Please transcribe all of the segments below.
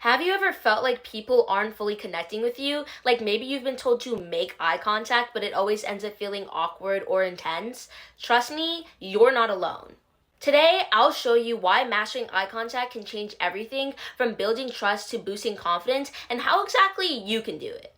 Have you ever felt like people aren't fully connecting with you? Like maybe you've been told to make eye contact, but it always ends up feeling awkward or intense? Trust me, you're not alone. Today, I'll show you why mastering eye contact can change everything from building trust to boosting confidence and how exactly you can do it.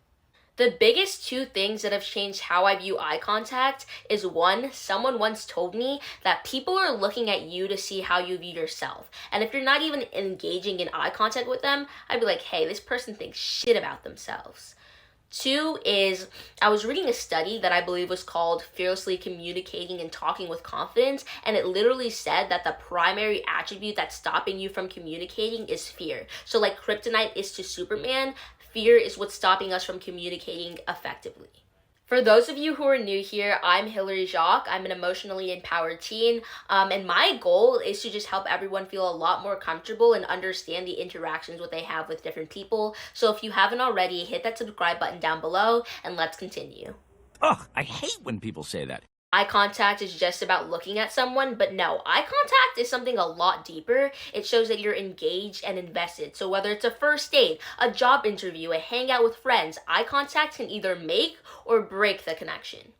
The biggest two things that have changed how I view eye contact is one, someone once told me that people are looking at you to see how you view yourself. And if you're not even engaging in eye contact with them, I'd be like, hey, this person thinks shit about themselves. Two is, I was reading a study that I believe was called Fearlessly Communicating and Talking with Confidence, and it literally said that the primary attribute that's stopping you from communicating is fear. So like kryptonite is to Superman, fear is what's stopping us from communicating effectively. For those of you who are new here, I'm Hilary Jacques. I'm an emotionally empowered teen, and my goal is to just help everyone feel a lot more comfortable and understand the interactions what they have with different people. So if you haven't already, hit that subscribe button down below, and let's continue. Ugh, I hate when people say that. Eye contact is just about looking at someone, but no, eye contact is something a lot deeper. It shows that you're engaged and invested. So whether it's a first date, a job interview, a hangout with friends, eye contact can either make or break the connection.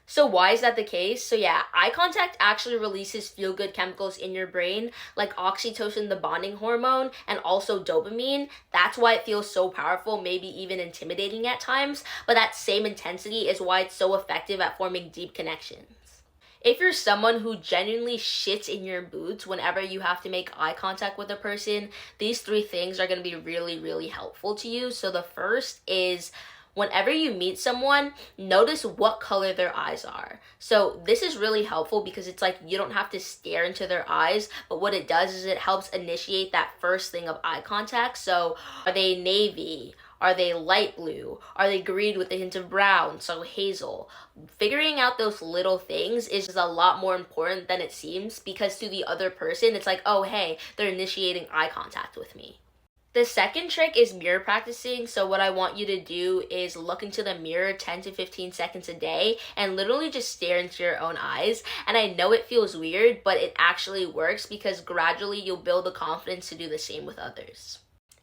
So why is that the case? So yeah, eye contact actually releases feel-good chemicals in your brain, like oxytocin, the bonding hormone, and also dopamine. That's why it feels so powerful, maybe even intimidating at times, but that same intensity is why it's so effective at forming deep connections. If you're someone who genuinely shits in your boots whenever you have to make eye contact with a person, these three things are going to be really, really helpful to you. So the first is, whenever you meet someone, notice what color their eyes are. So this is really helpful because it's like you don't have to stare into their eyes, but what it does is it helps initiate that first thing of eye contact. So are they navy? Are they light blue? Are they green with a hint of brown? So hazel. Figuring out those little things is a lot more important than it seems, because to the other person, it's like, oh, hey, they're initiating eye contact with me. The second trick is mirror practicing. So what I want you to do is look into the mirror 10 to 15 seconds a day and literally just stare into your own eyes. And I know it feels weird, but it actually works because gradually you'll build the confidence to do the same with others.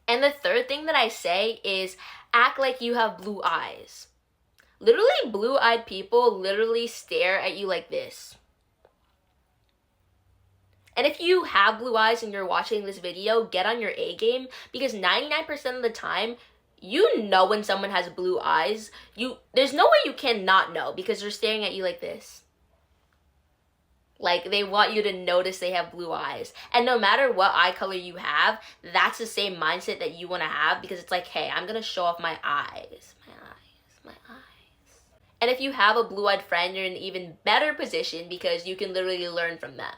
And the third thing that I say is act like you have blue eyes. Literally, blue-eyed people literally stare at you like this. And if you have blue eyes and you're watching this video, get on your A game, because 99% of the time, you know when someone has blue eyes. There's no way you cannot know because they're staring at you like this. Like, they want you to notice they have blue eyes. And no matter what eye color you have, that's the same mindset that you want to have, because it's like, hey, I'm going to show off my eyes. My eyes. And if you have a blue-eyed friend, you're in an even better position because you can literally learn from them.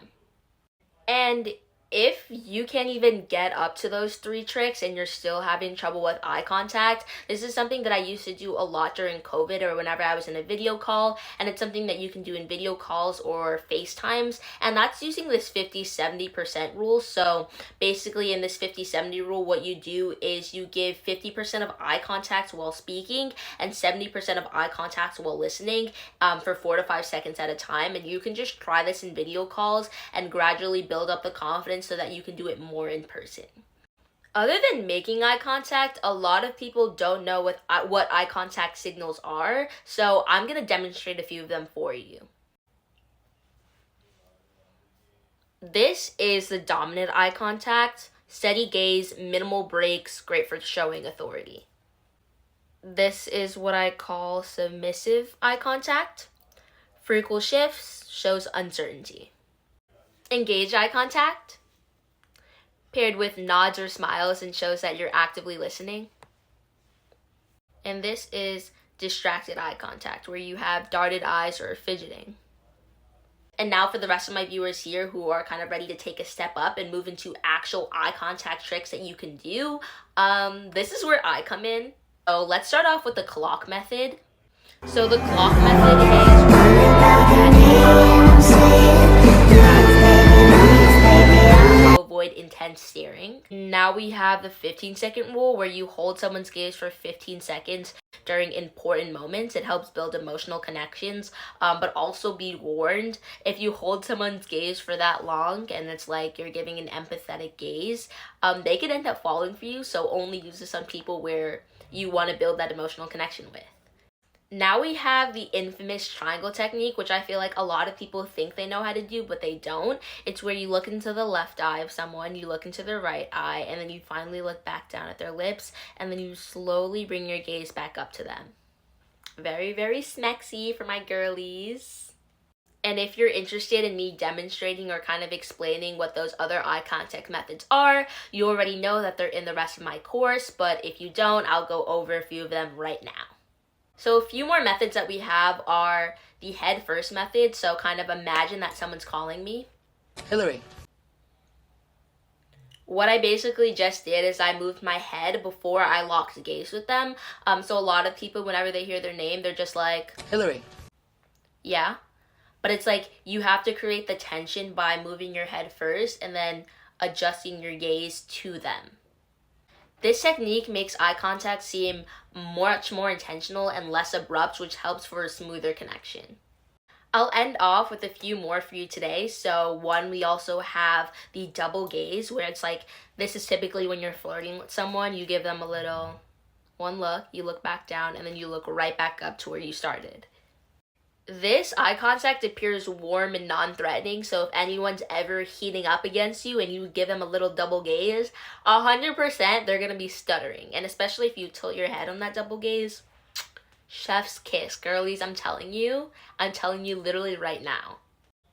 And if you can't even get up to those three tricks and you're still having trouble with eye contact, this is something that I used to do a lot during COVID or whenever I was in a video call, and it's something that you can do in video calls or FaceTimes, and that's using this 50-70% rule. So basically in this 50-70 rule, what you do is you give 50% of eye contact while speaking and 70% of eye contact while listening for 4 to 5 seconds at a time, and you can just try this in video calls and gradually build up the confidence so that you can do it more in person. Other than making eye contact, a lot of people don't know what eye contact signals are, so I'm going to demonstrate a few of them for you. This is the dominant eye contact, steady gaze, minimal breaks, great for showing authority. This is what I call submissive eye contact. Frequent shifts shows uncertainty. Engaged eye contact, paired with nods or smiles and shows that you're actively listening. And this is distracted eye contact, where you have darted eyes or fidgeting. And now for the rest of my viewers here who are kind of ready to take a step up and move into actual eye contact tricks that you can do, this is where I come in. So let's start off with the clock method. So the clock method is avoid intense staring. Now we have the 15-second rule, where you hold someone's gaze for 15 seconds during important moments. It helps build emotional connections, but also be warned, if you hold someone's gaze for that long and it's like you're giving an empathetic gaze, they could end up falling for you. So only use this on people where you want to build that emotional connection with. Now we have the infamous triangle technique, which I feel like a lot of people think they know how to do, but they don't. It's where you look into the left eye of someone, you look into their right eye, and then you finally look back down at their lips, and then you slowly bring your gaze back up to them. Very, very smexy for my girlies. And if you're interested in me demonstrating or kind of explaining what those other eye contact methods are, you already know that they're in the rest of my course, but if you don't, I'll go over a few of them right now. So a few more methods that we have are the head first method. So kind of imagine that someone's calling me. Hillary. What I basically just did is I moved my head before I locked gaze with them. So a lot of people, whenever they hear their name, they're just like, Hillary. Yeah. But it's like you have to create the tension by moving your head first and then adjusting your gaze to them. This technique makes eye contact seem much more intentional and less abrupt, which helps for a smoother connection. I'll end off with a few more for you today. So one, we also have the double gaze, where it's like, this is typically when you're flirting with someone, you give them a little one look, you look back down, and then you look right back up to where you started. This eye contact appears warm and non-threatening, so if anyone's ever heating up against you and you give them a little double gaze, 100% they're gonna be stuttering. And especially if you tilt your head on that double gaze, chef's kiss, girlies, I'm telling you literally right now.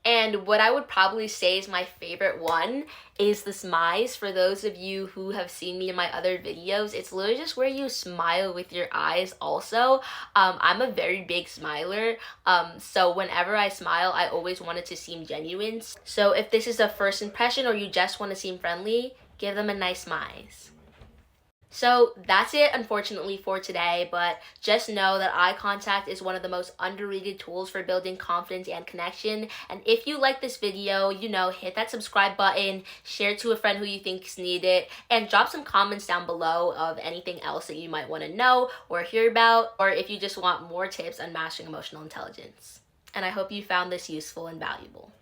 And what I would probably say is my favorite one is the smize. For those of you who have seen me in my other videos, it's literally just where you smile with your eyes also. I'm a very big smiler, so whenever I smile, I always want it to seem genuine. So if this is a first impression or you just want to seem friendly, give them a nice smize. So that's it, unfortunately, for today, but just know that eye contact is one of the most underrated tools for building confidence and connection. And if you like this video, hit that subscribe button, share it to a friend who you think's need it, and drop some comments down below of anything else that you might want to know or hear about, or if you just want more tips on mastering emotional intelligence. And I hope you found this useful and valuable.